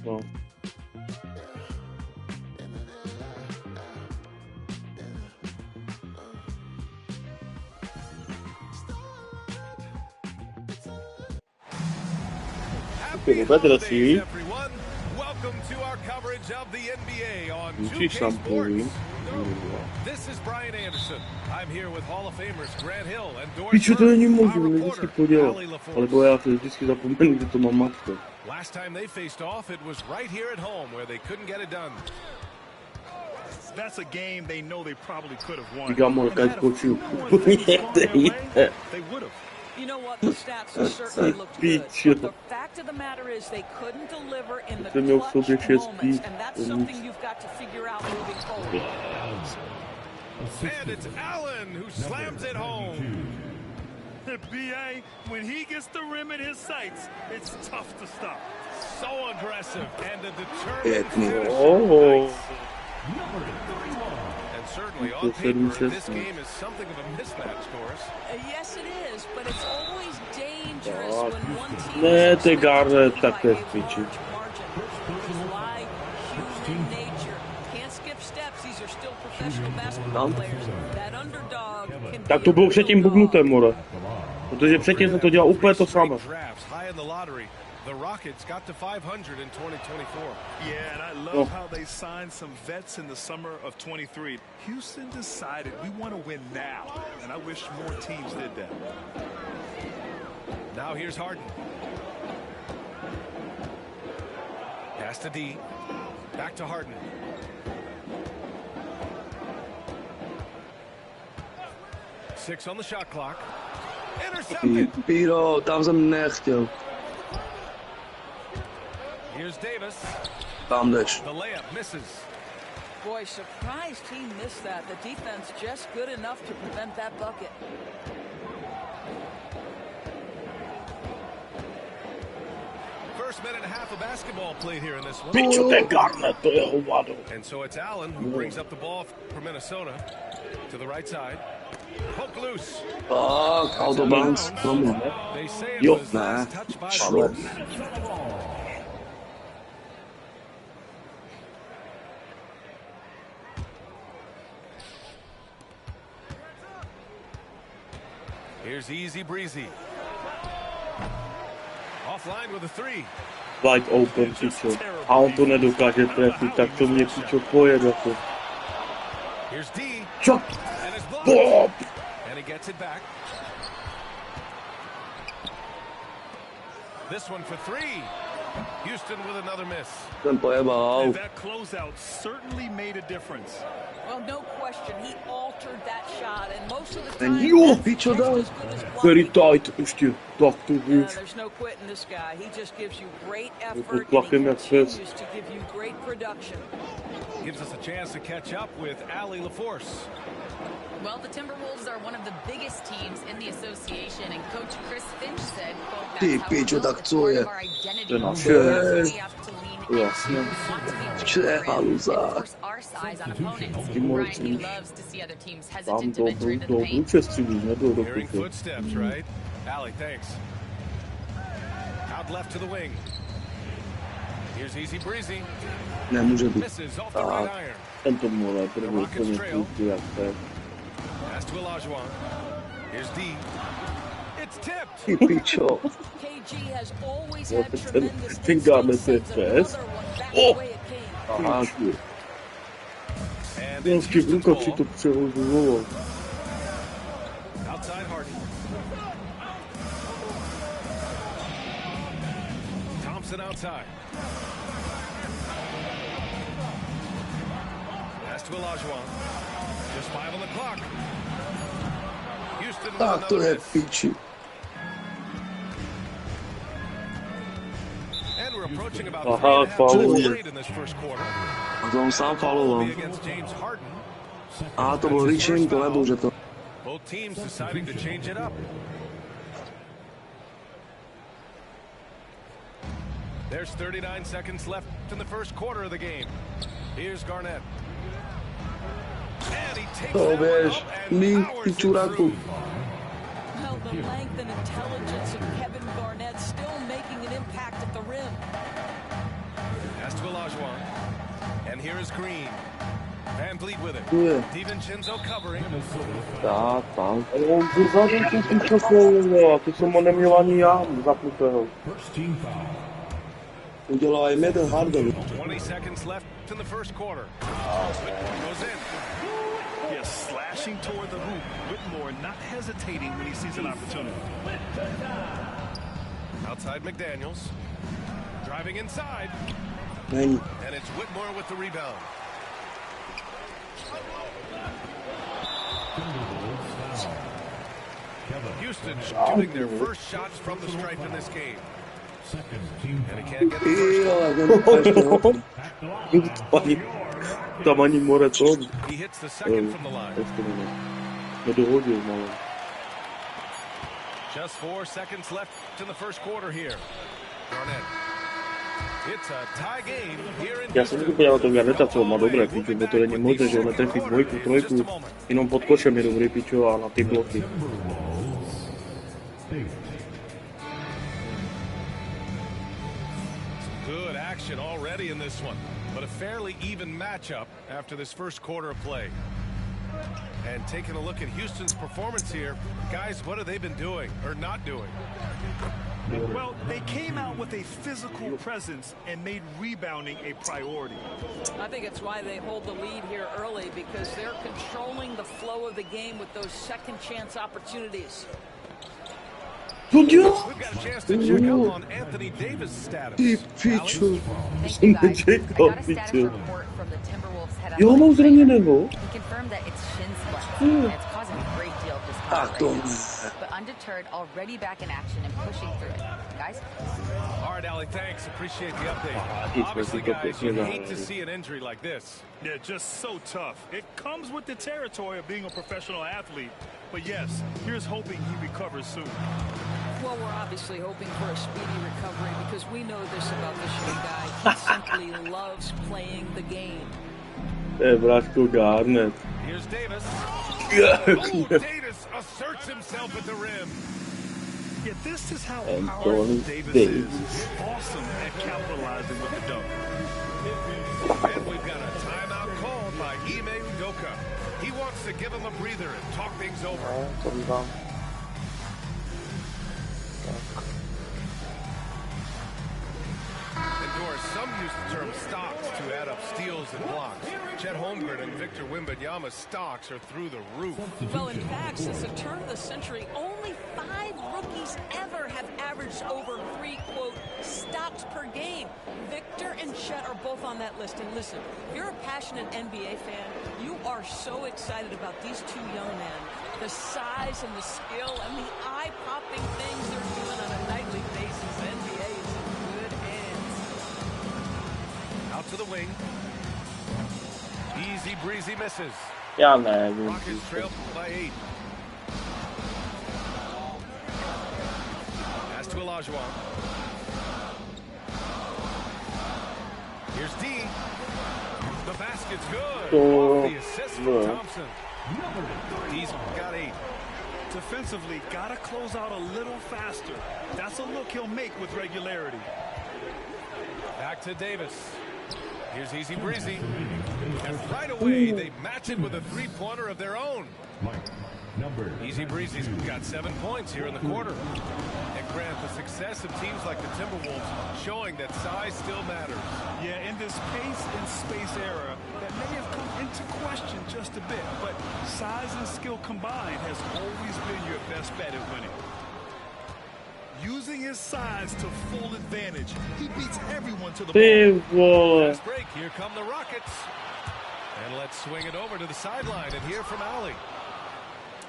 No. Vedere sì. Ci siamo poi. This is Brian Anderson. I'm here with Hall of Famers Grant Hill and Doris Piče, to není Burke, možné, our vždycky reporter, podělal. Ali LaForce. Alebo já se vždycky zapomenu, že to mám matko. Last time they faced off, it was right here at home where they couldn't get it done. That's a game they know they probably could have won. Říkám, Morka skočil. They would have. You know what? The stats certainly looked good. But the fact of the matter is they couldn't deliver in the clutch moments, and that's something you've got to figure out moving forward. And it's Allen who slams it home. B.A., when he gets the rim in his sights, it's tough to stop. So aggressive and a determined finish. Oh. And certainly on paper, this game is something of a mismatch, Doris. Yes, it is, but it's always dangerous when one team Ne, ty Garnett, tak to je v piči. Which is why human nature can't skip steps. These are still professional basketball players. That underdog can Tak to bylo předtím bugnutem, more. Protože předtím jsem to dělal úplně to samé. The Rockets got to 500 in 2024. Yeah, and I love how they signed some vets in the summer of 23. Houston decided we want to win now, and I wish more teams did that. Now here's Harden. Pass to D. Back to Harden. Six on the shot clock. Intercepted. Píro, tam jsem nechtěl. Here's Davis. Tam jdeš. The layup misses. Boy, surprised he missed that. The defense just good enough to prevent that bucket. First minute and a half of basketball played here in this one. Pičo, ten Garnett, to je hovado. And so it's Allen who brings up the ball for Minnesota to the right side. Poke loose. Tak, autobounce. They say it Jo, was ne. last touched by Šlo. Burke. Here's Easy Breezy. Offline with a three. Wide open, pičo. A on to nedokáže trefit, tak to mě pičo pojede to. Here's D. Čo? And it's blocked. Bob! And he gets it back. This one for three. Houston with another miss. Ten pojebal. And that closeout certainly made a difference. Well, no question, he altered that shot, and most of the And time, jo, that's pičo just dal. as good as blocking. Very tight, ještě. Tak to Yeah, víš. there's no quitting this guy. He just gives you great effort, and he blocking that continues fist. to give you great production. Gives us a chance to catch up with Ali LaForce. Well, the Timberwolves are one of the biggest teams in the association, and Coach Chris Finch said, quote, Ty "That's how we pičo, build. tak It's co part je? of our identity. To je naše. We have to lean into, Jasně. want to be Vše different, and haluza. force our size on opponents. Ty Brian, he morci. loves to see other teams Tam hesitant to venture into the dobrou paint. přestřelí, nebyl do Hearing piče. footsteps, right? Ali, thanks. Out left to the wing. Here's Easy Breezy. Nemůže být. Misses off the Tak, right iron. ten to může, první úplně půjde, jak to je. Pass to Olajuwon. Here's D. It's tipped. Ty pičo. KG has always Jo, had ten tremendous Garnett je instincts, and fest. another one back Oh! the way it came. Aha, And ten it's skip Houston's ruka si ball. to přehozoval. Outside Harden. Thompson outside. Pass to Olajuwon. Just 5 on the clock. Houston with Tak to another je miss. piči. And we're approaching about Aha, 3.5 faul. minutes played in this first quarter. A to on sám fauloval. Will be against James Harden. A to byl reaching, to nebyl, že to... Both teams deciding to change it up. There's 39 seconds left in the first quarter of the game. Here's Garnett. And he takes To that one běž, up and ní, powers ty it čuráku. through. Well, the length and intelligence of Kevin Garnett still making an impact at the rim. Olajuwon. And here is Green. Van Vliet with it. DiVincenzo covering. Tak. Wyzadłem cię tym czokoło, ty są one miłani ja, zaputał. Udělaj jeden Harden. 20 seconds left in the first quarter. Goes in. Yes, slashing toward the hoop. Whitmore not hesitating when he sees an opportunity. Outside McDaniels. Driving inside. Není. And it's Whitmore with the rebound. Houston shooting their first shots from the stripe in this game. And he can't get the first one. Tam ani more to. He hits the second from the line. Nedohodil malo. Just 4 seconds left in the first quarter here. Garnett. It's a tie game here in Já jsem si podíval to Garneta, co má dobré pičo, bo to není možné, že on netrefí dvojku, trojku, jenom pod košem je dobrý pičo a na ty bloky. Good action already in this one, but a fairly even matchup after this first quarter of play. And taking a look at Houston's performance here, guys, what have they been doing or not doing? Well, they came out with a physical presence and made rebounding a priority. I think it's why they hold the lead here early, because they're controlling the flow of the game with those second chance opportunities. We've got a chance to check up on Anthony Davis' status. Pičo. Thank you, guys. I Nečekal, got a status pičo. report from the Timberwolves head Jo, mám zraněného. He confirmed that it's shin splints, and it's causing a great deal of discomfort right now. But undeterred, already back in action and pushing through it. Guys? All right, Allie, thanks. Appreciate the update. It's Obviously, very guys, good, you you hate to know. see an injury like this. Yeah, just so tough. It comes with the territory of being a professional athlete. But yes, here's hoping he recovers soon. Well, we're obviously hoping for a speedy recovery, because we know this about this young guy. He simply loves playing the game. Braško Garnet. Here's Davis. Oh, Davis asserts himself at the rim. Yeah, this is how Anthony powerful Davis Davis. is. Awesome at capitalizing with the dunk. And we've got a timeout called by Ime Udoka. He wants to give him a breather and talk things over. Endorse, some use the term stocks to add up steals and blocks. Chet Holmgren and Victor Wembanyama's stocks are through the roof. Well, in fact, since the turn of the century, only 5 rookies ever have averaged over 3, quote, stocks per game. Victor and Chet are both on that list. And listen, if you're a passionate NBA fan, you are so excited about these two young men. The size and the skill and the eye-popping things they're doing on a nightly basis. The NBA is in good hands. Out to the wing. Easy breezy misses. Já nevím. Rockets trail by 8. Pass to Olajuwon. Here's D. The basket's good. Off the assist from Thompson. D's got 8. Defensively, gotta close out a little faster. That's a look he'll make with regularity. Back to Davis. Here's Easy Breezy. And right away, they match it with a three-pointer of their own. Easy Breezy's got 7 points here in the quarter. And Grant, the success of teams like the Timberwolves showing that size still matters. Yeah, in this pace and space era, that may have come into question just a bit, but size and skill combined has always been your best bet at winning. Using his size to full advantage, he beats everyone to the Ty ball. vole. Fast break, here come the Rockets. And let's swing it over to the sideline and hear from Allie.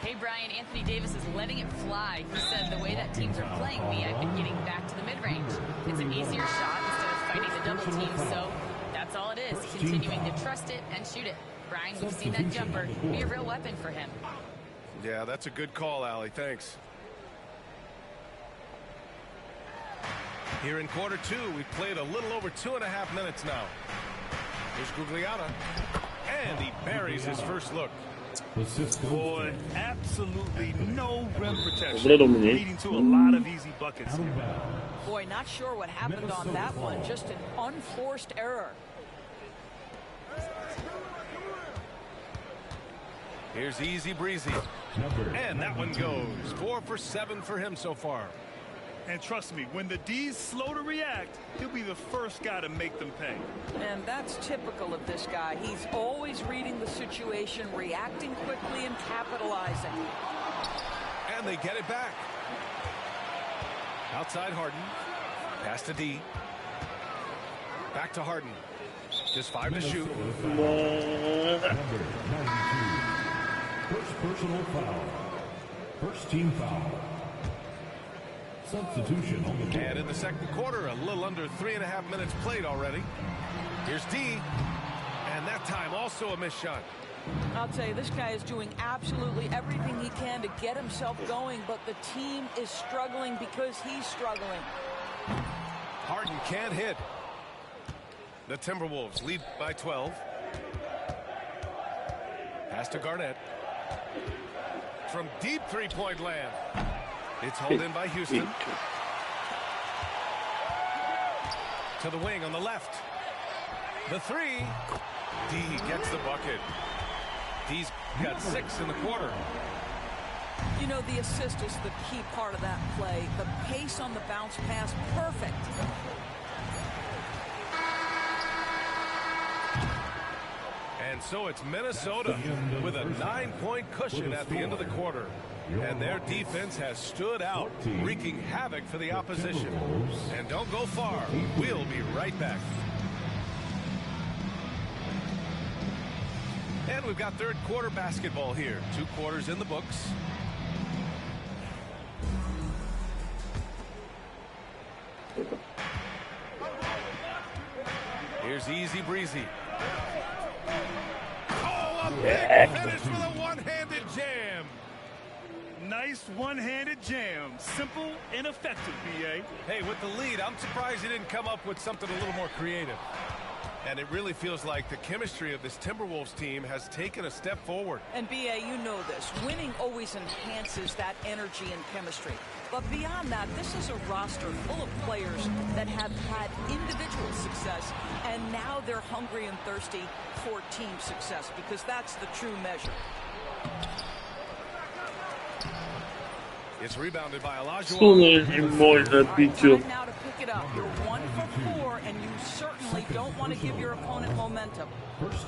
Hey, Brian, Anthony Davis is letting it fly. He said, the way that teams are playing me, I've been getting back to the mid-range. It's an easier shot instead of fighting the double team, so that's all it is, continuing to trust it and shoot it. Brian, we've seen that jumper be a real weapon for him. Yeah, that's a good call, Allie. Thanks. Here in quarter 2, we've played a little over 2.5 minutes now. Here's Gugliotta, and he buries his first look. Boy, absolutely no rim protection, Dobré, Dominik. leading to a lot of easy buckets. Boy, not sure what happened on that one. Just an unforced error. Here's Easy Breezy. And that one goes. 4 for 7 for him so far. And trust me, when the D's slow to react, he'll be the first guy to make them pay. And that's typical of this guy. He's always reading the situation, reacting quickly, and capitalizing. And they get it back. Outside Harden. Pass to D. Back to Harden. Just 5 to shoot. Number 92. First personal foul. First team foul. Substitution on the floor. And in the second quarter, a little under 3.5 minutes played already. Here's D. And that time also a missed shot. I'll tell you, this guy is doing absolutely everything he can to get himself going, but the team is struggling because he's struggling. Harden can't hit. The Timberwolves lead by 12. Pass to Garnett. From deep three-point land. It's hauled in by Houston. To the wing on the left. The three. D gets the bucket. D's got 6 in the quarter. You know, the assist is the key part of that play. The pace on the bounce pass, perfect. And so it's Minnesota with a 9-point cushion at the end of the quarter. And their defense has stood out, wreaking havoc for the opposition. And don't go far. We'll be right back. And we've got third quarter basketball here. 2 quarters in the books. Here's Easy Breezy. Oh, a big finish with a one-handed jam. Nice one-handed jam. Simple and effective, B.A. Hey, with the lead, I'm surprised he didn't come up with something a little more creative. And it really feels like the chemistry of this Timberwolves team has taken a step forward. And B.A., you know this. Winning always enhances that energy and chemistry. But beyond that, this is a roster full of players that have had individual success, and now they're hungry and thirsty for team success, because that's the true measure. It's rebounded by Elijah. Time now to pick it up. You're 1 for 4, and you certainly don't want to give your opponent momentum.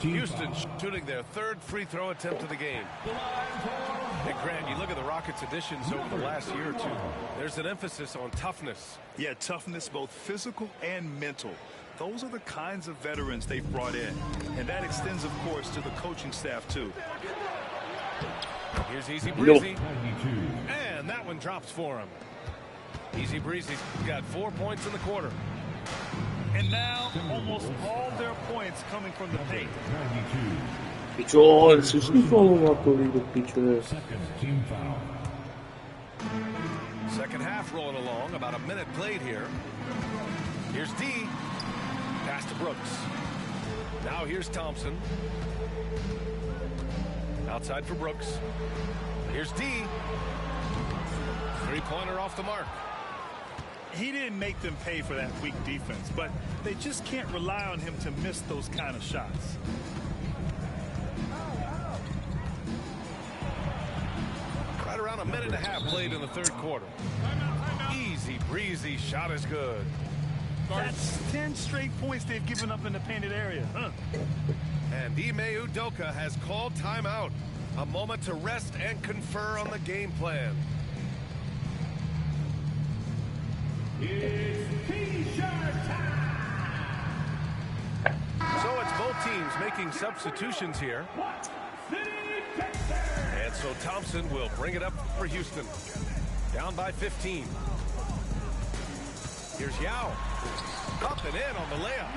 Houston shooting their 3rd free throw attempt of the game. Hey, Grant, you look at the Rockets' additions over the last year or 2. There's an emphasis on toughness. Yeah, toughness, both physical and mental. Those are the kinds of veterans they've brought in. And that extends, of course, to the coaching staff, too. Here's Easy Breezy. And that one drops for him. Easy Breezy's got 4 points in the quarter. And now, almost all their points coming from the paint. Piccione, se schifo lì, piccione. Second half rolling along, about a minute played here. Here's D. Pass to Brooks. Now here's Thompson. Outside for Brooks. Here's D. Three-pointer off the mark. He didn't make them pay for that weak defense, but they just can't rely on him to miss those kind of shots. Right around a minute and a half played in the third quarter. Easy Breezy shot is good. That's 10 straight points they've given up in the painted area. And Ime Udoka has called timeout. A moment to rest and confer on the game plan. It's T-shirt time! So it's both teams making substitutions here. And so Thompson will bring it up for Houston. Down by 15. Here's Yao. Up and in on the layup.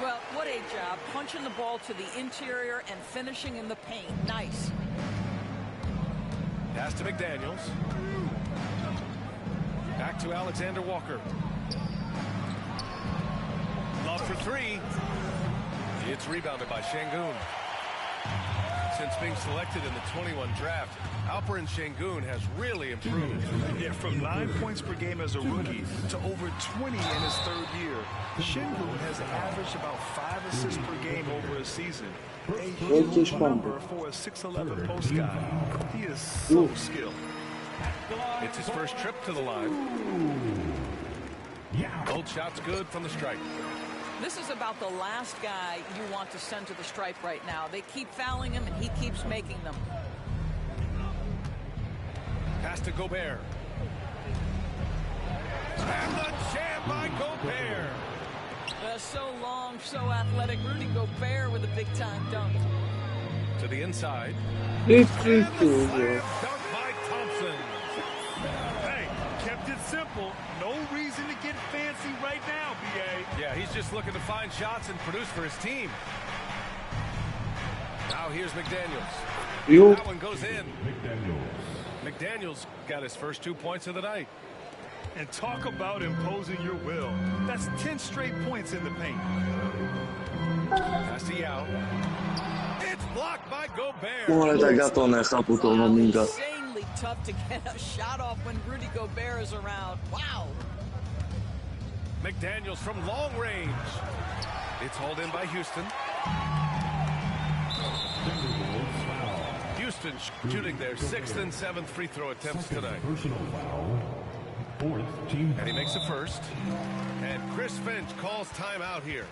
Well, what a job. Punching the ball to the interior and finishing in the paint. Nice. Pass to McDaniels. Back to Alexander Walker. Love for 3. It's rebounded by Şengün. Since being selected in the 21 draft, Alperen Şengün has really improved. Yeah, from 9 points per game as a rookie to over 20 in his third year. Şengün has averaged about 5 assists per game over a season. A huge number for a 6'11" post guy. He is so skilled. It's his first trip to the line. Both shots good from the stripe. This is about the last guy you want to send to the stripe right now. They keep fouling him, and he keeps making them. Pass to Gobert. And the jam by Gobert. So long, so athletic. Rudy Gobert with a big-time dunk. To the inside. Hiç Dunk by Thompson. Hey, kept it simple. No reason to get fancy right now, B.A. Yeah, he's just looking to find shots and produce for his team. Now here's McDaniels. Yok. That one goes in. McDaniels got his first 2 points of the night. And talk about imposing your will. That's 10 straight points in the paint. Pass to Yao. It's blocked by Gobert. Ale tak ja to nechápu toho Minga. Insanely tough to get a shot off when Rudy Gobert is around. Wow. McDaniels from long range. It's hauled in by Houston. Houston shooting their 6th and 7th free throw attempts tonight. Personal foul. Fourth team. And he makes a first. And Chris Finch calls timeout here.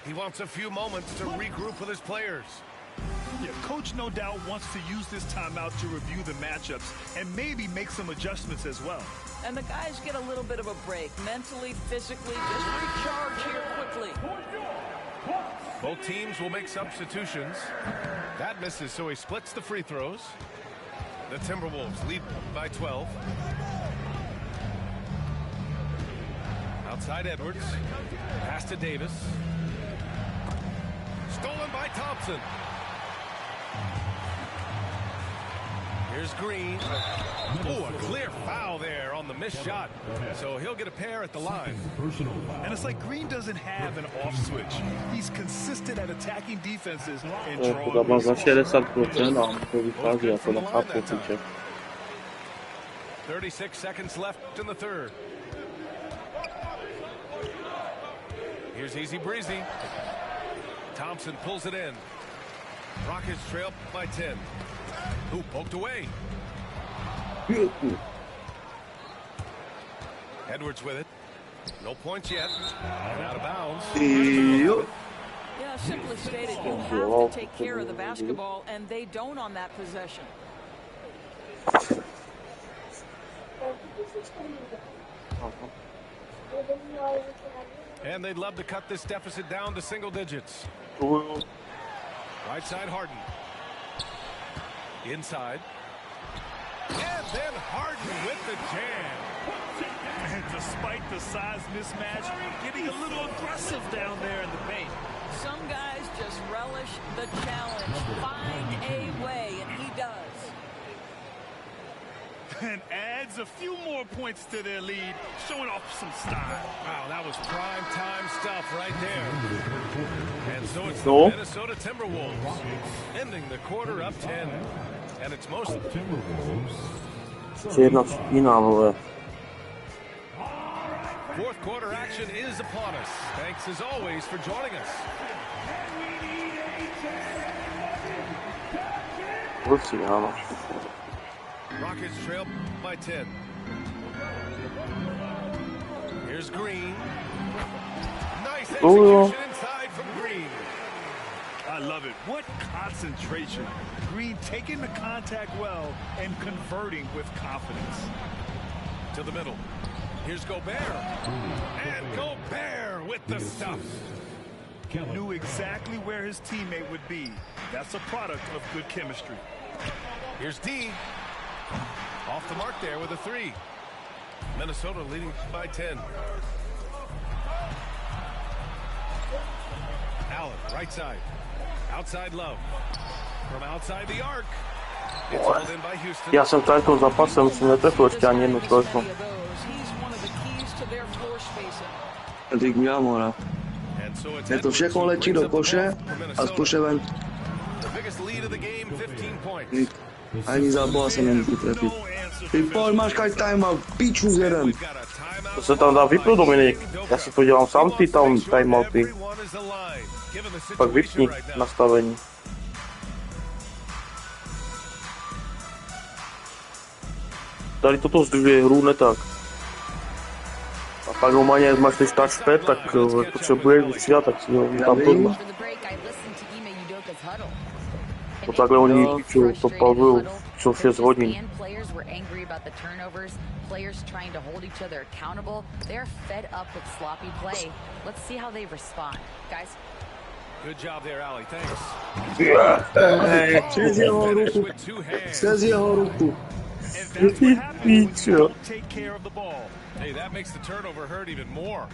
He wants a few moments to regroup with his players. Yeah, coach no doubt wants to use this timeout to review the matchups and maybe make some adjustments as well. And the guys get a little bit of a break. Mentally, physically, just recharge here quickly. Both teams will make substitutions. That misses, so he splits the free throws. The Timberwolves lead by 12. Outside Edwards. Pass to Davis. Stolen by Thompson. Here's Green. Oh, a clear foul there on the missed shot. So he'll get a pair at the line. And it's like Green doesn't have an off switch. He's consistent at attacking defenses and chyba drawing za 70%, a on to wychodzi, a to na kapie 36 seconds left in the third. Here's Easy Breezy. Thompson pulls it in. Rockets trail by 10. Who poked away? Edwards with it. No points yet. And out of bounds. Yeah, simply stated, you have to take care of the basketball, and they don't on that possession. And they'd love to cut this deficit down to single digits. Right side, Harden. Inside. And then Harden with the jam. And despite the size mismatch, getting a little aggressive down there in the paint. Some guys just relish the challenge. Find a way, and he does. And adds a few more points to their lead, showing off some style. Wow, that was prime time stuff right there. And so it's the Minnesota Timberwolves ending the quarter up 10. And it's mostly Jedna finałowe. fourth quarter action is upon us. Thanks as always for joining us. Wróciła. Rockets trail by 10. Here's Green. Nice execution inside from Green. I love it. What concentration. Green taking the contact well and converting with confidence. To the middle. Here's Gobert. And Gobert with the stuff. Knew exactly where his teammate would be. That's a product of good chemistry. Here's D. Off the mark there with a three. Minnesota leading by 10. Allen, right side. Outside Love. From outside the arc. It's hauled in by Houston. Ja sam tylko zapasem w sumie też a nie no trojką. Dík mi amore. Je to všechno letí do koše a zkuševen. The biggest lead of the game, 15 Nič. Ani za bola sa nemôžu trafiť. Ty poď, máš kaj timeout, piču zerem. To se tam dá vypnout, Dominik. Já si to dělám sám, ty tam timeouty. Pak vypni nastavení. Tady toto zdržuje hru, ne tak. A pak normálně, jak máš teď touchpad, tak potřebuješ vystřídat, tak si ho tam tohle. To takhle oni piču, to pauzujou, co 6 hodin. Players trying to hold each other accountable. They're fed up with sloppy play. Let's see how they respond. Guys. Good job there, Ali. Thanks. Přes jeho ruku. Take care of the ball. Hey, that makes the turnover hurt even more.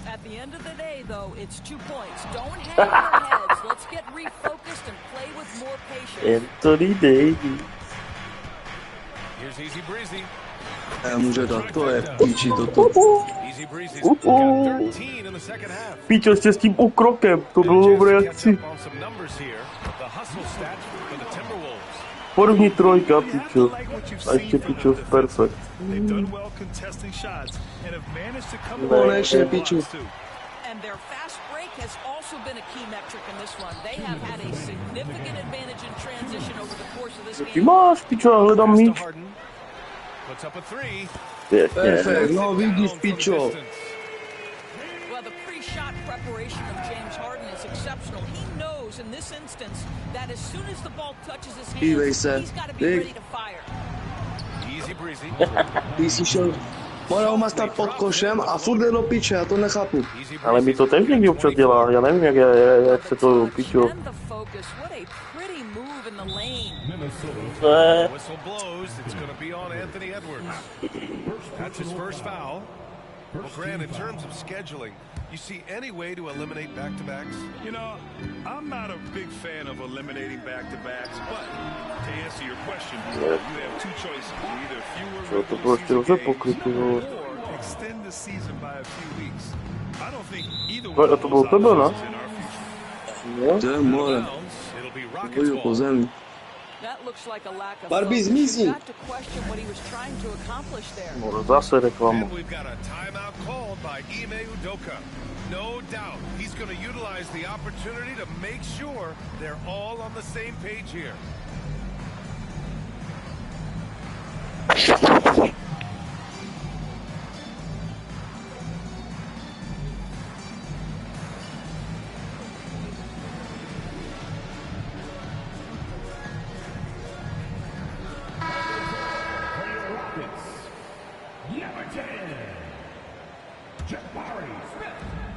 At the end of the day, though, it's 2 points. Don't hang your heads. Let's get refocused and play with more patience. Anthony Davis. Here's Easy Breezy. Může dát, to je píči toto. Easy Breezy's got 13 in the second half. Píčo, ještě s tím ukrokem, to bylo dobré akci. První trojka, píčo. A ještě píčo, perfekt. Konečně, píču. And their fast break has also been a key metric in this one. They have had a significant advantage in transition over the course of this game. Ty máš, píčo, já hledám míč. Perfekt, no vidíš, píčo. Well, the pre-shot preparation of James Harden is exceptional. He knows in this instance that as soon as the ball touches his hands, he's got to be ready to fire. Easy Breezy. Ty si šel, moral ma stát pod košem a furt jde do piče, já to nechápu. Ale mi to teď někdy občas dělá, já nevím, jak se to píčo. Whistle blows. It's going to be on Anthony Edwards. That's his first foul. Well, Grant, in terms of scheduling, you see any way to eliminate back-to-backs? You know, I'm not a big fan of eliminating back-to-backs, but to answer your question, you have two choices. Either fewer or extend the season by a few weeks. I don't think either one of those options in our future. To je more. Pojdu po zemi. Barbie zmizí. Zase reklamu. No doubt he's going to utilize the opportunity to make sure they're all on the same page here.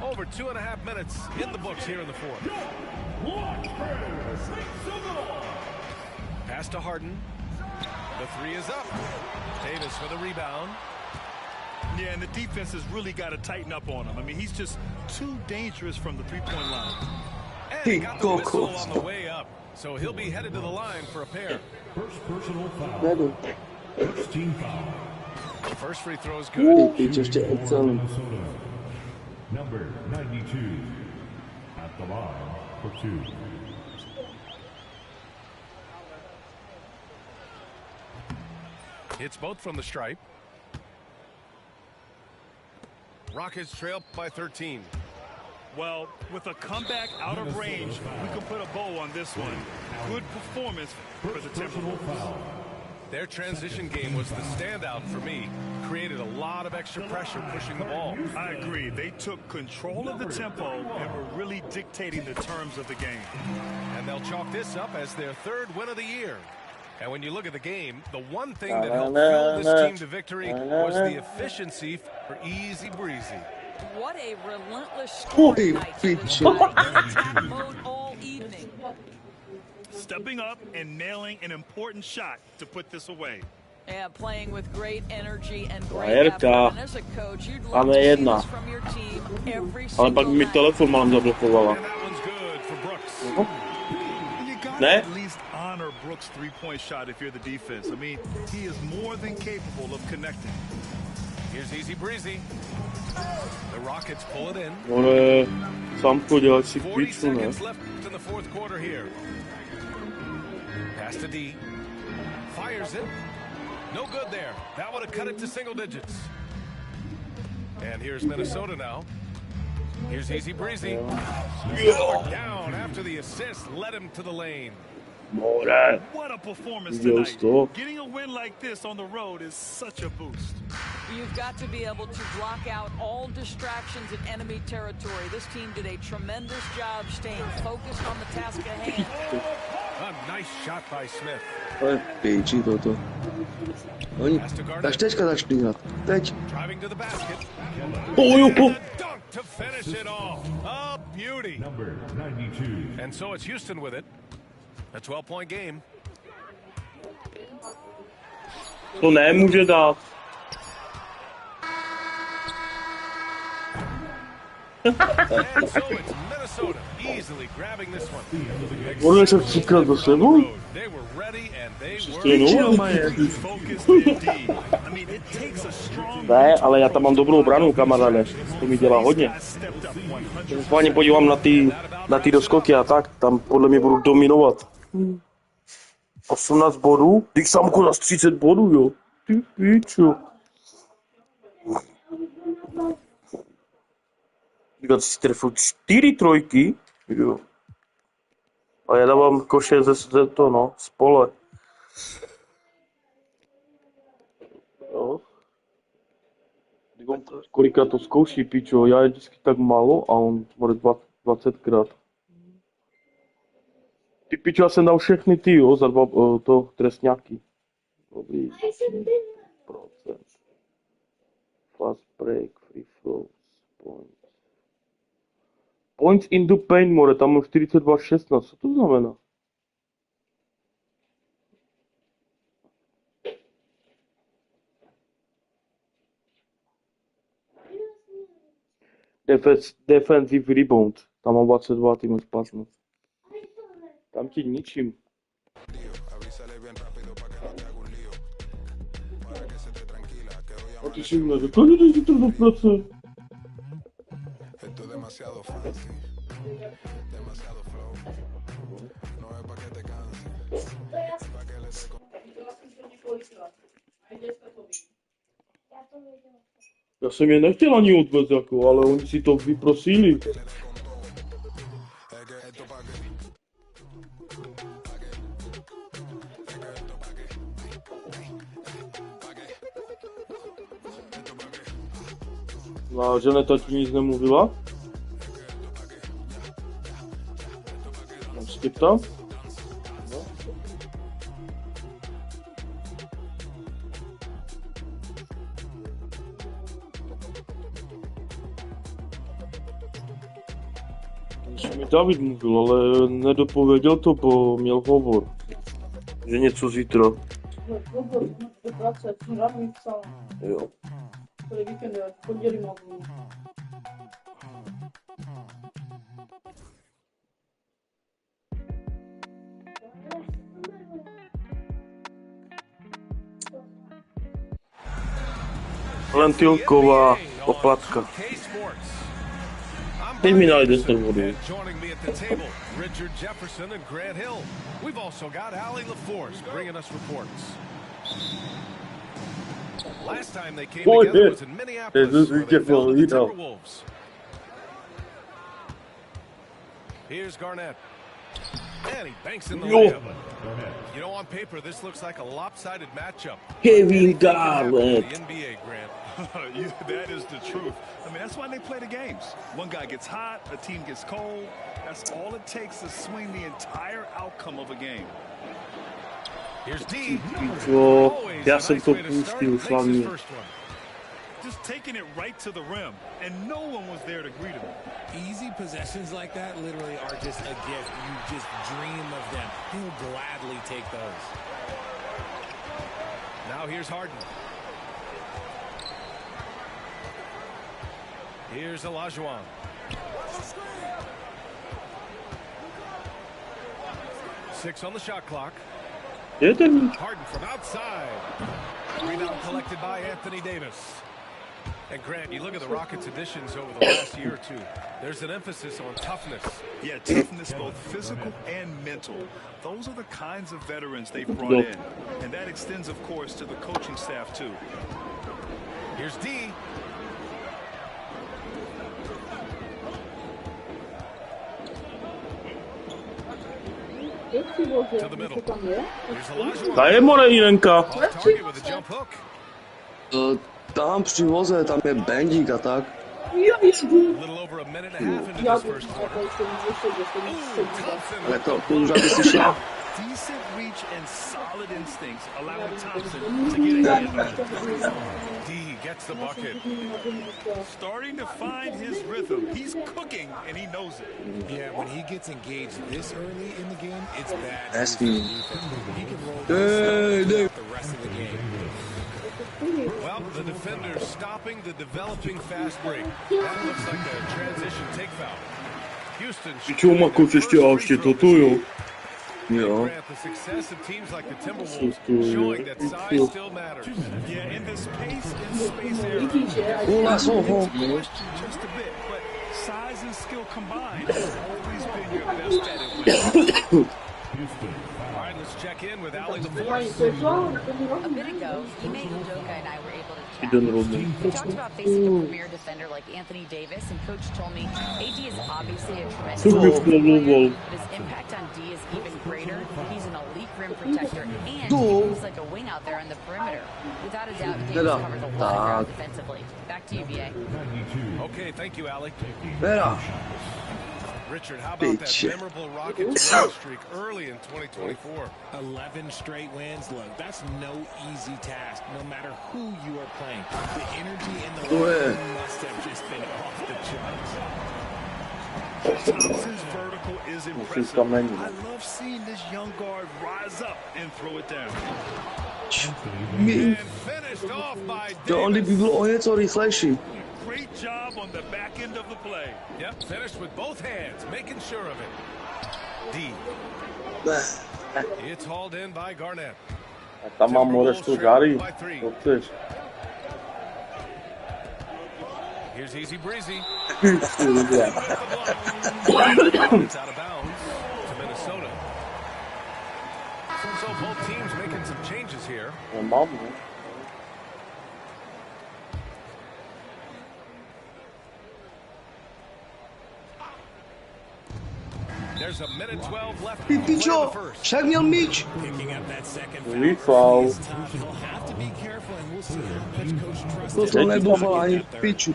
Over 2.5 minutes in the books here in the fourth. Pass to Harden. The three is up. Davis for the rebound. Yeah, and the defense has really got to tighten up on him. I mean, he's just too dangerous from the three-point line. And he got the whistle on the way up, so he'll be headed to the line for a pair. First personal foul. First team foul. First free throw is good. Number 92 at the line for two. It's both from the stripe. Rockets trail by 13. Well, with a comeback out of range, we can put a bow on this one. Good performance for the Timberwolves. Their transition game was the standout for me. Created a lot of extra pressure pushing the ball. I agree. They took control of the tempo and were really dictating the terms of the game. And they'll chalk this up as their third win of the year. And when you look at the game, the one thing that helped fuel this team to victory was the efficiency for Easy Breezy. What a relentless scoring night. Attack mode all evening. Stepping up and nailing an important shot to put this away. Yeah, playing with great energy and great effort. And as a coach, you'd love to see this from your team every single night. Ale pak mi telefon mám zablokovala. And that one's good for Brooks. You got to at least honor Brooks' three-point shot if you're the defense. I mean, he is more than capable of connecting. Here's Easy Breezy. The Rockets pull it in. Ale Samko dělá si 40 píču, ne? seconds left in the fourth quarter here. Pass to D. Fires it. No good there. That would have cut it to single digits. And here's Minnesota now. Here's Easy Breezy. Down after the assist led him to the lane. More. What a performance Viděl tonight. jsi to? Getting a win like this on the road is such a boost. You've got to be able to block out all distractions in enemy territory. This team did a tremendous job staying focused on the task at hand. A nice shot by Smith. To je píči toto. Oni, až teďka začali hrát. Teď. Driving to the basket. Jo. And a dunk to finish it all. A beauty. Number 92. And so it's Houston with it. A 12-point game. To nemůže dát. And so it's Minnesota easily grabbing this one. Podle se třikrát za sebou? They were ready and they were Stejnou? Focused indeed. I mean, it takes a strong Ne, ale já tam mám dobrou branu, kamaráde. To mi dělá hodně. Když se páně podívám na ty doskoky a tak, tam podle mě budu dominovat. 18 bodů? Teď samku za 30 bodů, jo. Ty píču. Říkat si trefil 4 trojky, jo. A já dávám koše ze to, no, z pole. Jo. Kolikrát to zkouší, pičo, já je vždycky tak málo a on bude 20krát. Ty pičo, já jsem dal všechny ty, jo, za 2 to trestňáky. Dobrý. Procent. Fast break, free throws, points. Points in the paint, more, tam mám 42-16, co to znamená? Defensive rebound, tam mám 22, ty máš 15. Tam ti ničím. A ty si mi neřekl, že jsi to do práce. Já jsem je nechtěl ani odvést, jako, ale oni si to vyprosili. A Žaneta ti nic nemluvila? Mám skipta? No. Když mi David mluvil, ale nedopověděl to, bo měl hovor. Že něco zítra. Do práce, jsem ráno mi psala. Jo. Celý víkend, já v pondělí mám. Lentilková oplatka. Teď mi dali 10 bodů. Joining me at the table, Richard Jefferson and Grant Hill. We've also got Allie LaForce bringing us reports. Last time they came together was in Minneapolis, where they fell to the Timberwolves. Here's Garnett. And he banks in the layup. You know, on paper, this looks like a lopsided matchup. Kevin Garnett. The NBA, Grant. Yeah, that is the truth. I mean, that's why they play the games. One guy gets hot, a team gets cold. That's all it takes to swing the entire outcome of a game. Here's D. Jo, já jsem to pustil slavně. Just taking it right to the rim, and no one was there to greet him. Easy possessions like that literally are just a gift. You just dream of them. He'll gladly take those. Now here's Harden. Here's Olajuwon. Six on the shot clock. Jeden. Harden from outside. Rebound collected by Anthony Davis. And Grant, you look at the Rockets' additions over the last year or two. There's an emphasis on toughness. Yeah, toughness, both physical and mental. Those are the kinds of veterans they've brought in. And that extends, of course, to the coaching staff, too. Here's D. To the middle. Here's Elijah. Daje more Irenka. Off target with a jump hook. Tam przy woze, tam je bendík a tak. Ja jeżdżę. A little over a minute and a half into Ja this first quarter. Ale to już aby si šla. Decent reach and solid instincts, allowing Thompson to get ahead. D gets the bucket. Starting to find his rhythm. He's cooking, and he knows it. Yeah, when he gets engaged this early in the game, it's bad. That's news me. for defense. He can roll the rest of the game. Well, the defender's stopping the developing fast break. That looks like a transition take foul. Houston. Čuma kočešťa ještě totuju. Jo. Grant, the success of teams like the Timberwolves showing that size still matters. Yeah, in this pace and space era, Ula soho. question just a bit, but size and skill combined has always been your best bet at winning. All right, let's check in with Ali LaForce. A bit ago, Ime Udoka and I were able to chat. We talked about facing a premier defender like Anthony Davis, and Coach told me AD is obviously a tremendous player, but his impact on D is even greater. He's an elite rim protector, and he's like a wing out there on the perimeter. Without a doubt, Davis covers a lot of ground defensively. Back to you, BA. Okay, thank you, Ali. Vera. Richard, how about that memorable Rockets win streak early in 2024? 11 straight wins. Look, that's no easy task, no matter who you are playing. The energy in the room must have just been off the charts. Thompson's vertical is impressive. I love seeing this young guard rise up and throw it down. And finished off by To on by bylo o něco rychlejší. Great job on the back end of the play. Yep, finished with both hands, making sure of it. D. It's hauled in by Garnett. Tam mám moreš to žárí. To chceš. Here's Easy Breezy. It's out of bounds to Minnesota. So both teams making some changes here. There's a minute 12 left. Pičo, však měl míč. Picking up that second foul. is tough. He'll have to be careful, and we'll see how much Coach trusts To him. nedoufal ani piču.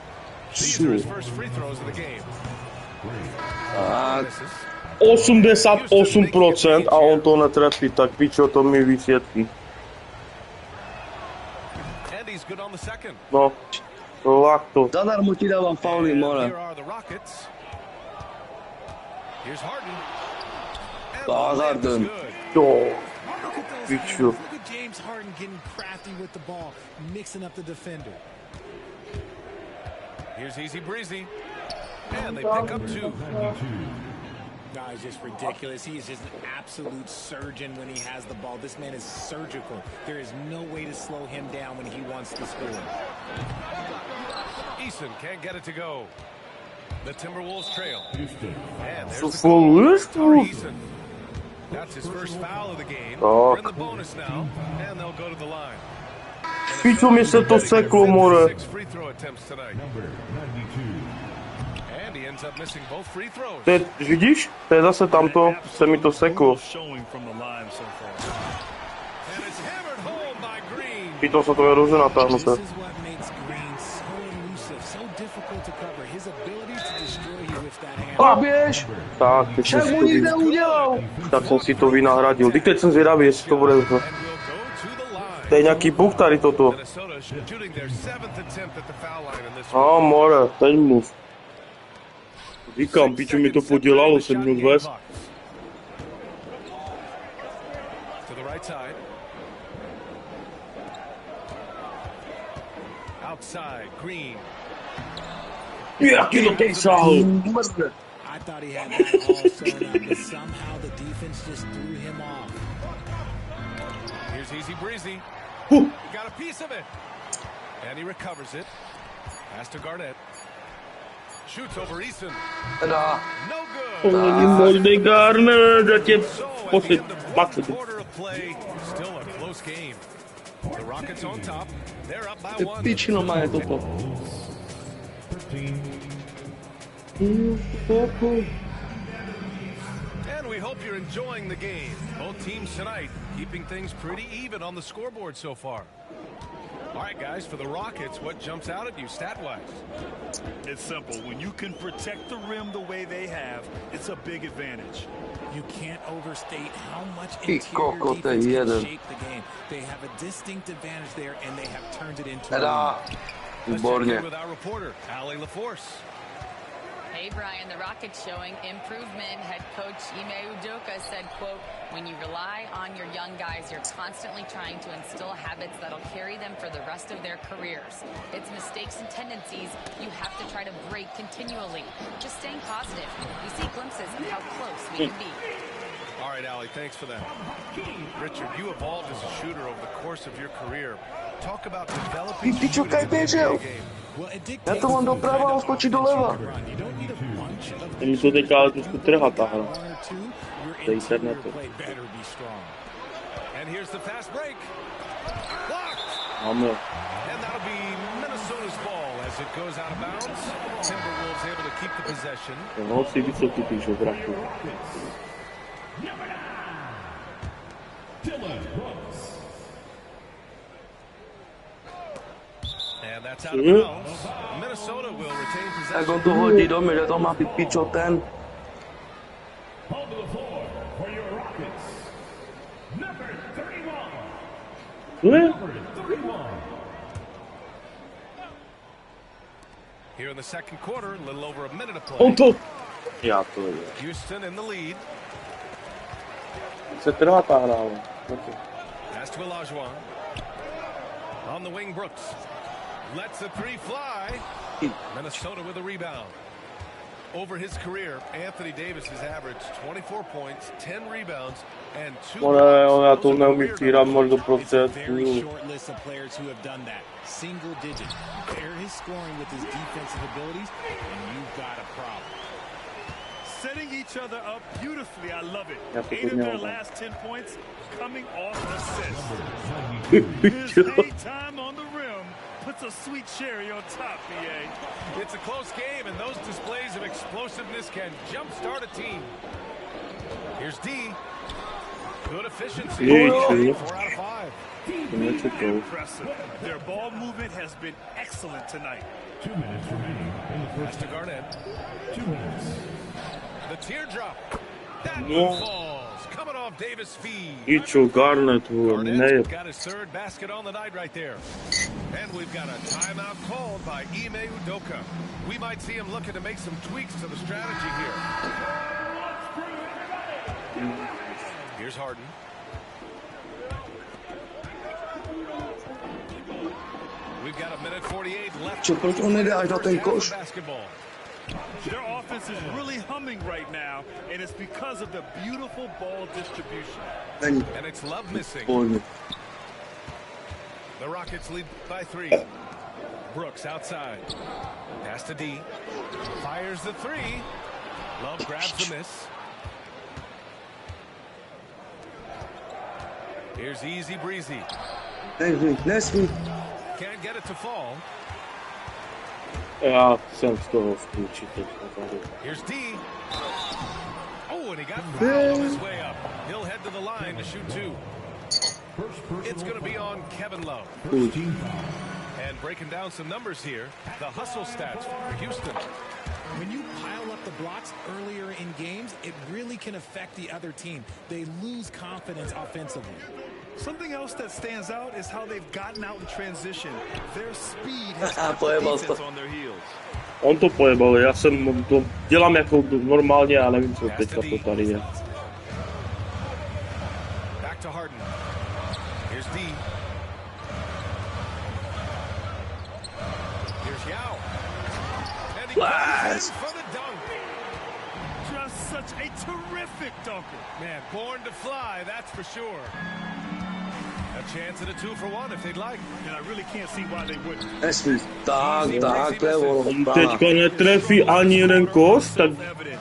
These are his first free throws of the game. Tak. 88% a on to netrefí, tak pičo, to mi vysvětlí. And he's good on the second. No, lak to. Zadarmo ti dávám fauly, more. Here are the Rockets. Here's Harden. Harden. To. Look at those Piču. hands. Look at James Harden getting crafty with the ball, mixing up the defender. Here's Easy Breezy. And they pick up two. Guys, just ridiculous. He is just an absolute surgeon when he has the ball. This man is surgical. There is no way to slow him down when he wants to score. Eason can't get it to go. The Timberwolves trail. And there's So the full call list? for Eason. That's his first foul of the game. We're in the bonus now, and they'll go to the line. Pičo mi se to seklo, more. 6 free throw attempts tonight. And he ends up missing both free throws. Teď, vidíš? To je zase tamto, se mi to seklo. Showing from the line so far. And it's hammered home by Green. Pýtal se to je růže natáhnuté. This is what makes Green so elusive, so difficult to cover. His ability to destroy you with that hand. Poběž! Tak, teď jsem Však si mu to nikde udělal! tak jsem si to vynahradil. Teď jsem zvědavý, jestli to bude. And we'll go to the line. To je nějaký buk tady toto. Minnesota shooting their 7th attempt at the foul line in this A more, teď mluv. Říkám, pičo mi to podělalo, jsem měl vést. To the right side. Outside, Green. Jaký to teď sáhl? I thought he had that all sewn up, but somehow the defense just threw him off. Here's Easy Breezy. He got a piece of it. And he recovers it. Pass to Garnett. Shoots over Eason. Da. No good. Moldy Garner, da tě poslední At the end of one bakli. quarter of play, still a close game. The Rockets on top. They're up by Ty one. pičino má je toto. And we hope you're enjoying the game. Both teams tonight keeping things pretty even on the scoreboard so far. All right, guys, for the Rockets, what jumps out at you stat-wise? It's simple. When you can protect the rim the way they have, it's a big advantage. You can't overstate how much Ty interior koko, to je defense can jeden. shape the game. They have a distinct advantage there, and they have turned it into a Da. lead. Let's check in Výborně. with our reporter, Allie LaForce. Hey, Brian, the Rockets showing improvement. Head coach Ime Udoka said, quote, when you rely on your young guys, you're constantly trying to instill habits that'll carry them for the rest of their careers. It's mistakes and tendencies you have to try to break continually. Just staying positive. We see glimpses of how close we can be. All right, Allie, thanks for that. Richard, you evolved as a shooter over the course of your career. Talk about developing Ty čo, shooting kaj in the běžel? NBA game. Well, it Já dictates to mám doprava, on skočí doleva. You don't need a bunch of Oni to teďka ale trošku trhá ta hra. one or two. Your Do interior internetu. play better be strong. And here's the fast break. Blocked. Máme. And that'll be Minnesota's ball as it goes out of bounds. Timberwolves able to keep the possession. No, si vysoký ty žobraky. And that's out of bounds. Minnesota will retain Tak on possession. to hodí do mě, že to má být pičo ten. On the floor for your Rockets, number 31. Number 31. Here in the second quarter, a little over a minute of play. On to! Já to je. Houston in the lead. Se trhá ta hra, ale. Okay. Pass to Olajuwon. On the wing, Brooks. Lets the three fly. Minnesota with a rebound. Over his career, Anthony Davis has averaged 24 points, 10 rebounds, and 2 Ona blocks. to Those are neumí career týrat numbers. moc do It's a prostředku. very short list of players who have done that. Single digit. Pair his scoring with his defensive abilities, and you've got a problem. Setting each other up beautifully. I love it. Já to 8 of their podňám. last 10 points coming off assists. 92. His daytime on the rim puts a sweet cherry on top, BA. It's a close game, and those displays of explosiveness can jumpstart a team. Here's D. Good efficiency. Jej, 4 out of 5. To nečekal. Impressive. Their ball movement has been excellent tonight. 2 minutes remaining in the Pass first to Garnett. 2 minutes. The teardrop. That No. one falls. Coming off Davis' feet. Pičo, Garnet, vole, ne. Garnett's got his third basket on the night right there. And we've got a timeout called by Ime Udoka. We might see him looking to make some tweaks to the strategy here. Here's Harden. We've got a minute 48 left. Čo, proč on nejde až na ten First half of koš? basketball. Their offense is really humming right now, and it's because of the beautiful ball distribution. Není. And it's Love missing. Pohodně. The Rockets lead by 3. Brooks outside. Pass to D. Fires the 3. Love grabs the miss. Here's Easy Breezy. Nesmí. Can't get it to fall. Já jsem z toho vklíčit teďka tady. Here's D. Oh, and he got fouled on his way up. He'll head to the line to shoot 2. It's going to be on Kevin Love. And breaking down some numbers here, the hustle stats for Houston. When you pile up the blocks earlier in games, it really can affect the other team. They lose confidence offensively. Something else that stands out is how they've gotten out in transition. Their speed has kept the Pojebal defense to. on their heels. On to pojebal, já jsem to dělám jako normálně, ale nevím, co Pass teďka to to D. tady je. Back to Harden. Here's D. Here's Yao. And he goes in for the dunk. Just such a terrific dunker. Man, born to fly, that's for sure. A chance at a 2-for-1 if they'd like. And I really can't see why they wouldn't. Nesmí, takhle, vole, pana. Teďka netrefí ani jeden kost, tak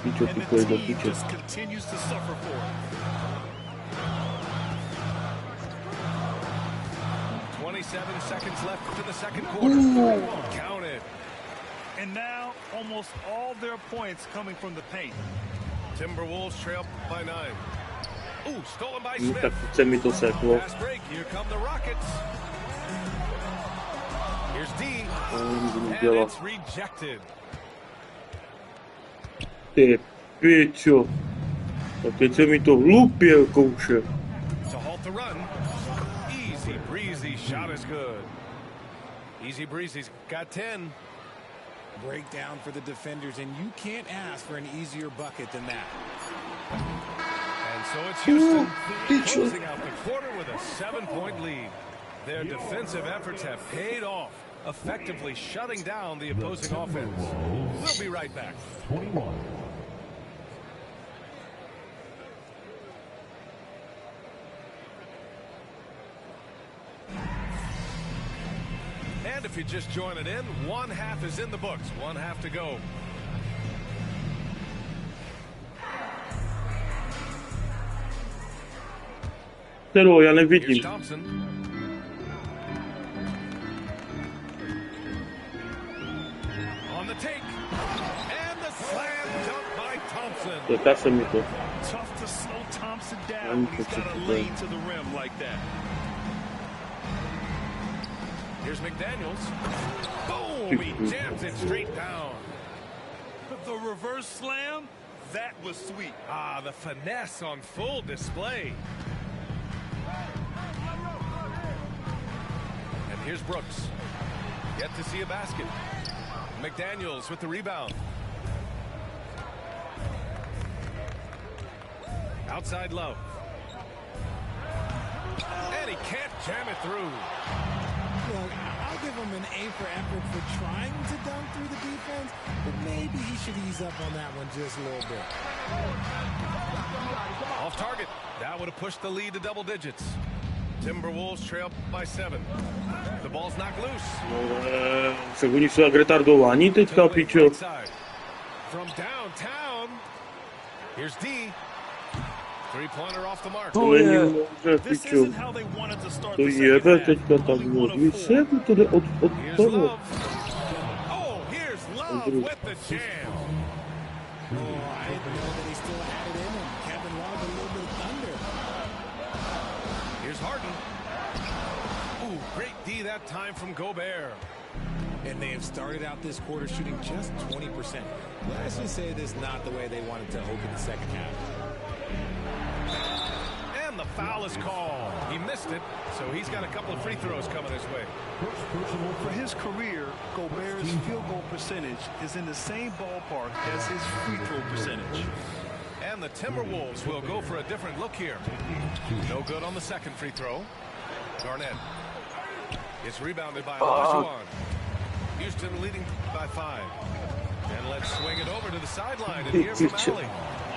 pičo, ty pojď do piče. Just continues to suffer for it. 27 seconds left to the second quarter. Count it. And now almost all their points coming from the paint. Timberwolves trail by 9. Ooh, stolen by No, Smith. tak se mi to seklo. Fast break. Here come the Rockets. Here's D. And it's rejected. Ty pičo. Tak teď se mi to hlupě kouše. To halt the run. Easy breezy shot is good. Easy breezy's got 10. Breakdown for the defenders, and you can't ask for an easier bucket than that. And so it's Houston closing out the quarter with a 7-point lead. Their defensive efforts have paid off, effectively shutting down the opposing offense. We'll be right back. 21. And if you just join it in, one half is in the books, one half to go. Kterou já Here's nevidím. Thompson. On the take. And the slam dunk by Thompson. Teďka se mi to. Tough to slow Thompson down when he's got a lane to the rim like that. Here's McDaniels. Boom! He jams it straight down. But the reverse slam, that was sweet. Ah, the finesse on full display. And here's Brooks. Yet to see a basket. McDaniels with the rebound. Outside Love. And he can't jam it through. Look, I'll give him an A for effort for trying to dunk through the defense, but maybe he should ease up on that one just a little bit. Off target. That would have pushed the lead to double digits. Timberwolves trail by 7. The ball's knocked loose. Však oni jsou jak retardovaní teďka, pičo. From downtown. Here's D. Three-pointer off the mark. To není možné, This pičo. isn't how they wanted to start To the second jebe half. teďka tak moc. Víš se, to jde od Here's toho. Love. Oh, here's Love with the jam. Oh, I didn't know that he still had it in him. Kevin Love a little bit of thunder. Here's Harden. Ooh, great D that time from Gobert. And they have started out this quarter shooting just 20%. Let's just say this is not the way they wanted to open the second half. And the foul is called. He missed it, so he's got a couple of free throws coming his way. For his career, Gobert's field goal percentage is in the same ballpark as his free throw percentage. And the Timberwolves will go for a different look here. No good on the second free throw. Garnett. It's rebounded by Olajuwon. Houston leading by 5. And let's swing it over to the sideline and hear from Alley.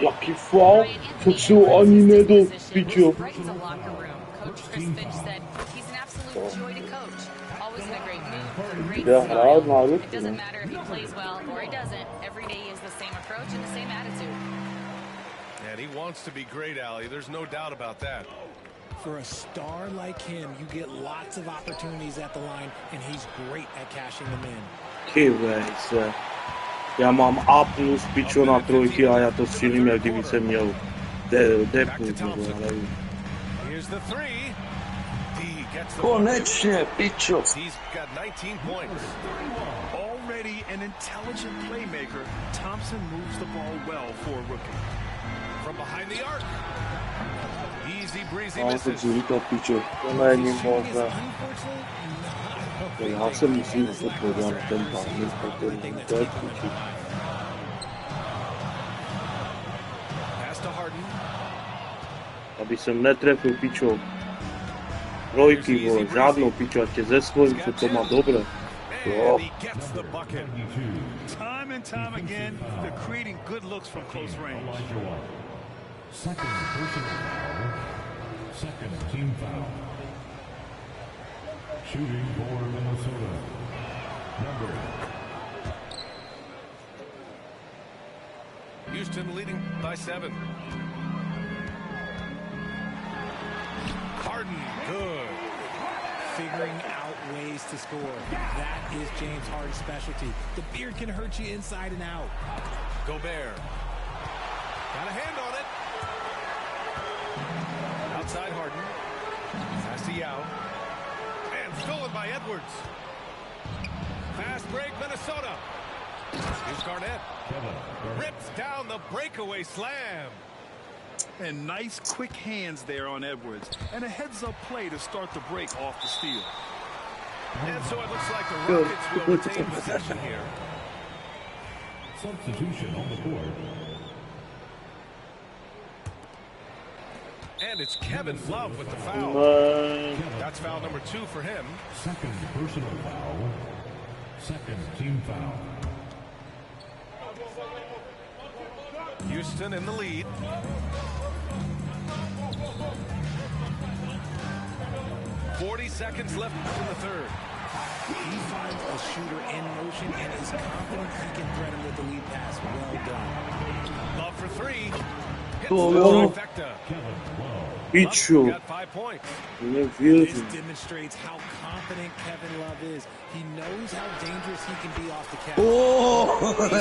Jaký faul? To jsou ani nedal, pičo. Right to the locker room. Coach Chris Finch said he's an absolute joy to coach. Always in a great mood, great Já hrál spirit. národně. It doesn't matter if he plays well or he doesn't. Every day is the same approach and the same attitude. And he wants to be great, Alley. There's no doubt about that. For a star like him, you get lots of opportunities at the line, and he's great at cashing them in. Kivej se. Já mám A+, pičo na trojky a já to střílím, jak kdyby jsem měl D+, nebo já nevím. Here's the three. D gets the Konečně, pičo. He's got 19 points. Already an intelligent playmaker, Thompson moves the ball well for a rookie. From behind the arc. Easy breezy Ale to misses. říká, pičo, to není možné. Já se musím podívat na ten pán, to je pičo. Pass to Harden. Aby jsem netrefil, pičo. Trojky, vole, žádnou, pičo, ať tě ze svojím, co to má dobré. And he gets the bucket. Time and time again, they're creating good looks from close range. Second personal foul. Second team foul. Shooting for Minnesota. Number. Houston leading by 7. Harden, good. Figuring out ways to score. That is James Harden's specialty. The beard can hurt you inside and out. Gobert. Got a hand on it. Outside Harden. Pass to Yao. And stolen by Edwards. Fast break, Minnesota. Here's Garnett. Rips down the breakaway slam. And nice quick hands there on Edwards. And a heads-up play to start the break off the steal. And so it looks like the Rockets will retain possession here. Substitution on the board. And it's Kevin Love with the foul. That's foul number 2 for him. Second personal foul. Second team foul. Houston in the lead. .40 seconds left in the third. He finds a shooter in motion and is confident he can thread him with the lead pass. Well done. Love for 3. Hits Oh. the trifecta. Pichu. Got 5 points. Nie This wierzę. demonstrates how confident Kevin Love is. He knows how dangerous he can be off the catch. O,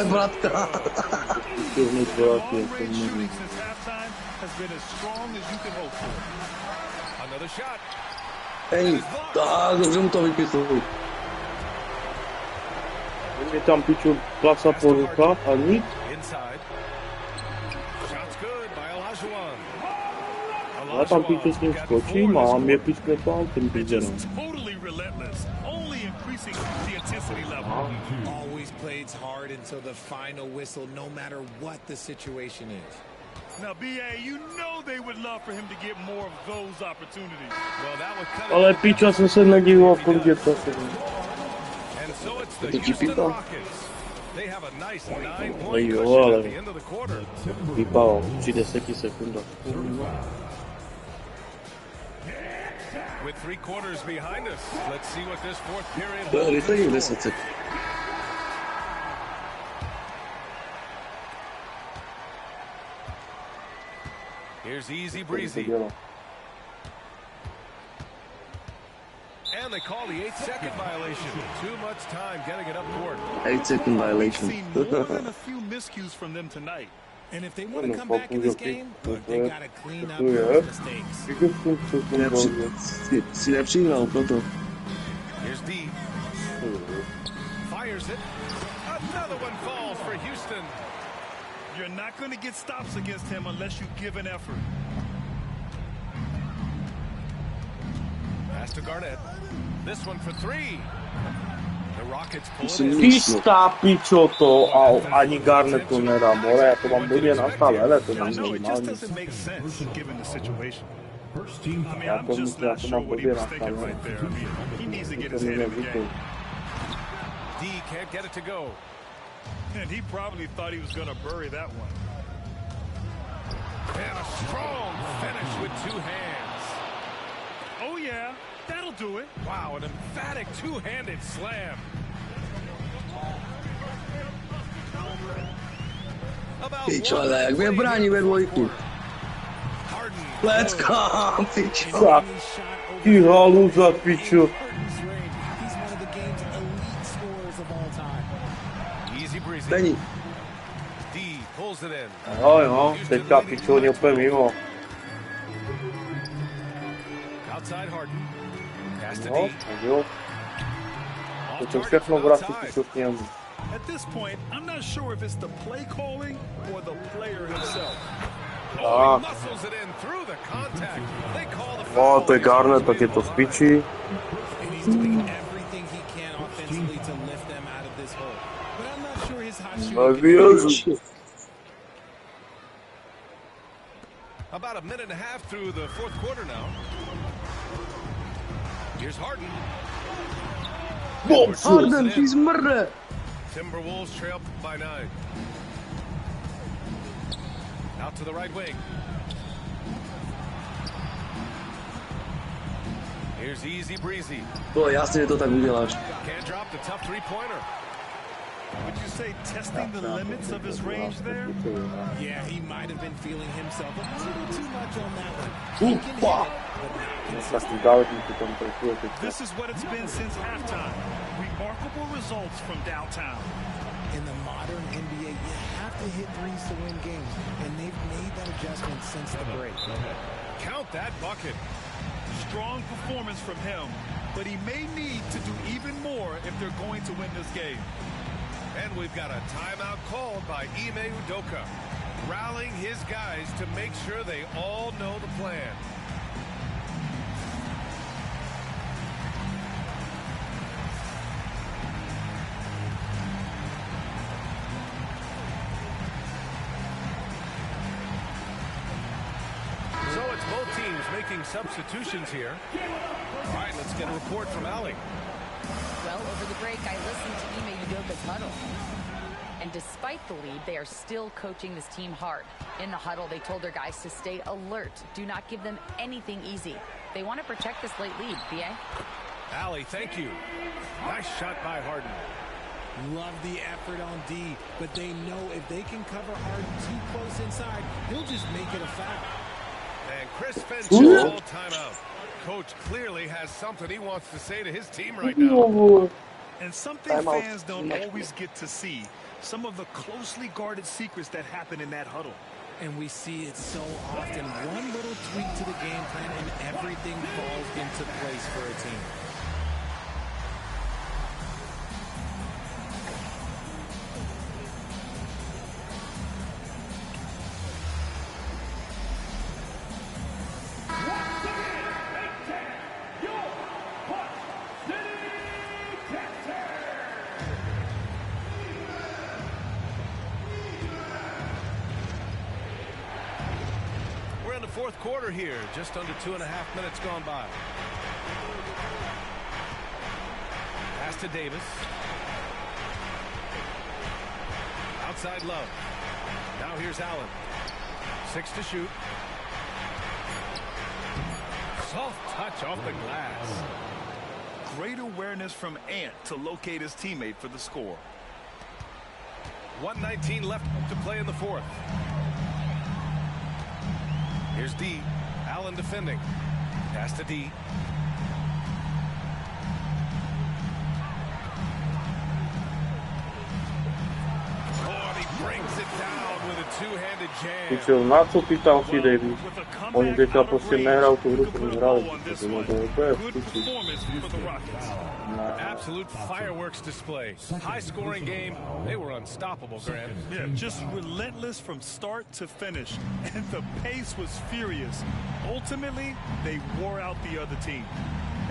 bratka. Pewnie Their brak long-range jestem shooting mówi. since halftime has been as strong as you can hope for. Another shot. Ej, tak, dobrze mu to wypisał. Mnie tam Piciu placa po rukach, a nic. Inside. Shots good by Olajuwon. A tam Piciu z nim skoczy, a mnie pisknie tam tym widzerem. Totally relentless, only increasing the intensity level. Always plays hard until the final whistle, no matter what the situation is. Now, B.A., you know they would love for him to get more of those opportunities. Well, that would cut it. Ale Picia jsem se nedíval, kolik je to. And so it's the Houston Rockets. They have a nice 9-point Jo, cushion ale at the end of the quarter. vypalo při 10 sekundách. With 3 quarters behind us, let's see what this fourth period To holds. je 10 sekund. Here's Easy Breezy. And they call the 8-second violation. Too much time getting it up court. 8-second violation. We've seen more than a few miscues from them tonight. And if they want to come back in this game, look, they got to clean up those mistakes. Si nepřihrál proto. Here's D. Fires it. Another one falls for Houston. You're not going to get stops against him unless you give an effort. Pass to Garnett. This one for 3. The Rockets pull it in. Pista Picio to, a ani Garnet to nedá, more, já to mám blbě nastavené, to I není know it just normální. doesn't make sense given the situation. First team I mean, Já I'm to just myslím, já not to sure mám what he blbě was thinking nastavené. right there. I mean, he needs to get To his mi head in the nezvyklý. game. D can't get it to go. And he probably thought he was going to bury that one. And a strong finish with 2 hands. Oh, yeah, that'll do it. Wow, an emphatic 2-handed slam. About Pičo, one ale jak mě play brání ve dvojku. Harden. Let's go, pičo. Za, ty haluza, Picio. Harden's reign. He's one of the game's elite scorers of all time. Easy breezy. Není. D pulls it in. Jo, teďka Picio je úplně mimo. Outside Harden. Pass to No, D. tak jo. To se všechno vrací Picio k němu. At this point, I'm not sure if it's the play calling or the player himself. Oh, he muscles it in through the contact. They call the No, foul. to je Garnet, tak je to v piči. And he's doing everything he can offensively to lift them out of this hole. But I'm not sure his hot shooting No, can věřu. About a minute and a half through the fourth quarter now. Here's Harden. Harden, ty zmrde. Timberwolves trail by 9. Out to the right wing. Here's easy breezy. To jasne, že to tak uděláš. Can't drop the tough three-pointer. Would you say testing the limits of his range there? Yeah, he might have been feeling himself a little too much on that one. He can hit it, but not consistently. This is what it's been since halftime. Remarkable results from downtown. In the modern NBA, you have to hit threes to win games, and they've made that adjustment since the break. Count that bucket. Strong performance from him, but he may need to do even more if they're going to win this game. And we've got a timeout called by Ime Udoka, rallying his guys to make sure they all know the plan. So it's both teams making substitutions here. All right, let's get a report from Ali. Well, over the break, I listened to Ime Udoka's huddle. And despite the lead, they are still coaching this team hard. In the huddle, they told their guys to stay alert. Do not give them anything easy. They want to protect this late lead, B.A. Ali, thank you. Nice shot by Harden. Love the effort on D, but they know if they can cover Harden too close inside, he'll just make it a foul. And Chris Finch called timeout. Coach clearly has something he wants to say to his team right now. And something fans don't always get to see. Some of the closely guarded secrets that happen in that huddle. And we see it so often. One little tweak to the game plan and everything falls into place for a team. Fourth quarter here, just under 2.5 minutes gone by. Pass to Davis. Outside Love. Now here's Allen. 6 to shoot. Soft touch off the glass. Great awareness from Ant to locate his teammate for the score. 1:19 left to play in the fourth. Here's D. Allen defending. Pass to D. Oh, and he brings it down with a two-handed jam. Pičel, na co pýtal si Davis? Oni teďka prostě nehrajou tu hru, kterou hráli. To je vpičí. Absolute fireworks display. High-scoring game. They were unstoppable, Grant. Yeah, just relentless from start to finish. And the pace was furious. Ultimately, they wore out the other team.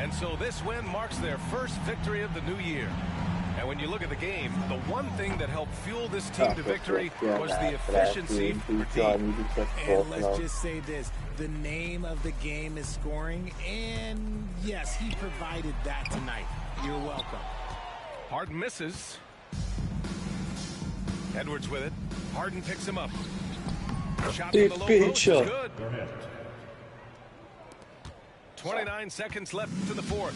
And so this win marks their first victory of the new year. And when you look at the game, the one thing that helped fuel this team to victory was the efficiency for team. And let's just say this, the name of the game is scoring, and yes, he provided that tonight. You're welcome. Harden misses. Edwards with it. Harden picks him up. Shot from the low post is good. 29 seconds left to the fourth.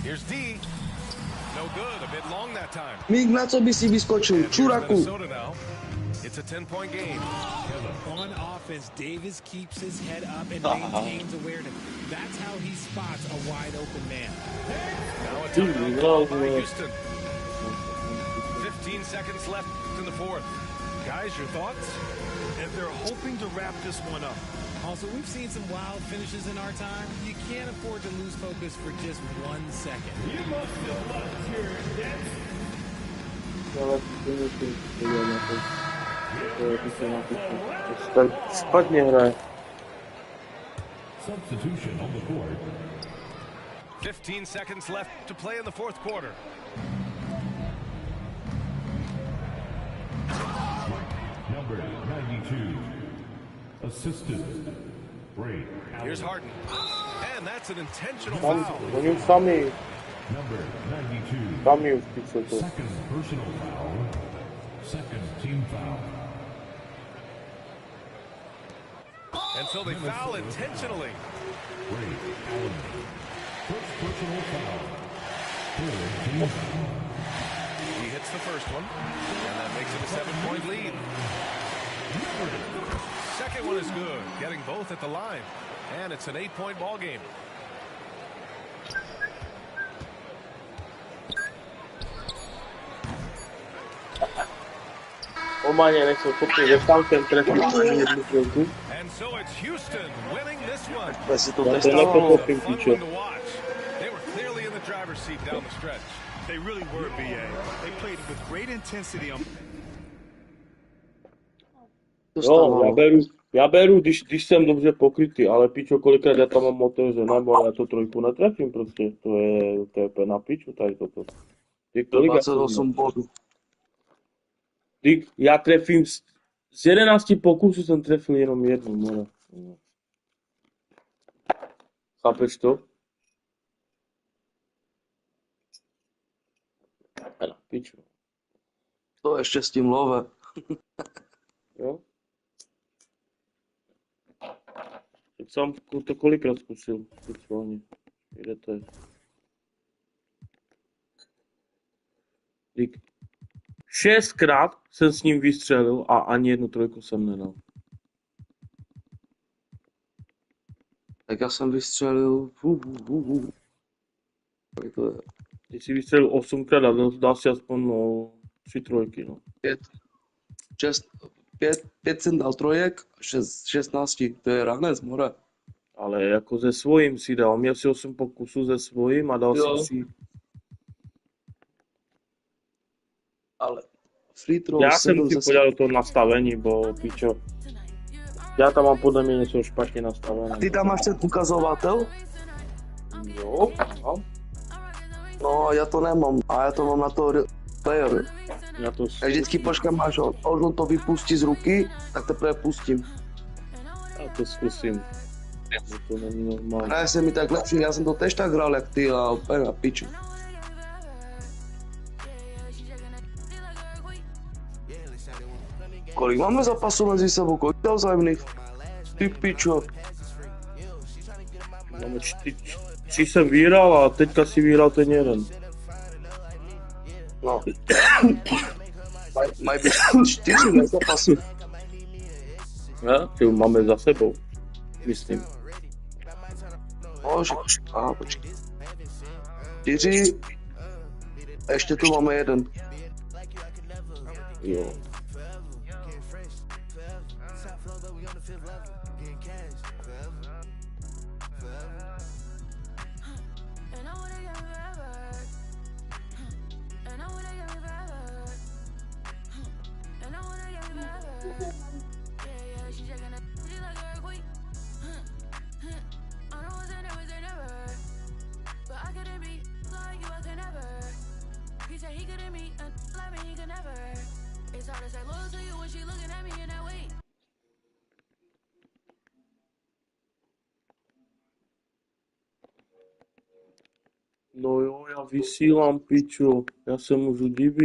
Here's D. No good. A bit long that time. Mík, na co by si vyskočil? Čuraku. It's a 10-point game. On offense, Davis keeps his head up and maintains awareness. That's how he spots a wide open man. Now a timeout called by Houston. 15 seconds left in the fourth. Guys, your thoughts? And they're hoping to wrap this one up. Also, we've seen some wild finishes in our time. You can't afford to lose focus for just 1 second. You must have loved your dance. Substitution on the court. 15 seconds left to play in the fourth quarter. Number 92. Assistant. Ray. Here's Harden. And that's an intentional foul. Number 92. Second personal foul. Second team foul. And so they foul intentionally. First personal foul. He hits the first one, and that makes it a 7-point lead. Second one is good, getting both at the line, and it's an 8-point ball game. Omane nejsou schopni restautem trefit ani jednu trojku. And so it's Houston winning this one. Já si to Já to testával. nepochopím, Fun pičo. one to watch. They were clearly in the driver's seat down the stretch. They really were, BA. They played with great intensity on. Jo, já beru, když jsem dobře pokrytý, ale pičo, kolikrát já tam mám otevřené, nebo já to trojku netrefím prostě, to je úplně na piču tady toto. Ty kolik já jsem 28 bodů. Ty, já trefím, z 11 pokusů jsem trefil jenom jednu, more. Chápeš to? A na piču. To ještě s tím love. Jo? Teď jsem to kolikrát zkusil, speciálně. Kde to je? Dík. 6krát jsem s ním vystřelil a ani jednu trojku jsem nedal. Tak já jsem vystřelil. Tak to je Ty jsi vystřelil 8krát a dal si aspoň 3 trojky, no. 5 jsem dal trojek, 16, to je ranec, more. Ale jako ze svojím si dal, měl si 8 pokusů ze svojím a dal Jo. si 3. Ale free throw Já se 7 musím ze podívat do toho nastavení, bo pičo. Já tam mám podle mě něco špatně nastavené. Ty tam máš ten ukazovatel? Jo, mám. No, já to nemám. A já to mám na to player. Já to Já vždycky počkám, až on to vypustí z ruky, tak teprve pustím. zkusím. To není normální. Hraje se mi tak lepší, já jsem to tež tak hrál jak ty a úplně na piču. Kolik máme zápasů mezi sebou? Kolik dal vzájemných? Ty pičo. Máme 3 jsem vyhrál a teďka si vyhrál ten jeden. No. Mají být 4 zápasy. Ne? Ty máme za sebou. Myslím. Počkej. 4. A ještě tu máme jeden. Jo. No jo, já vysílám, pičo. Já se můžu divit.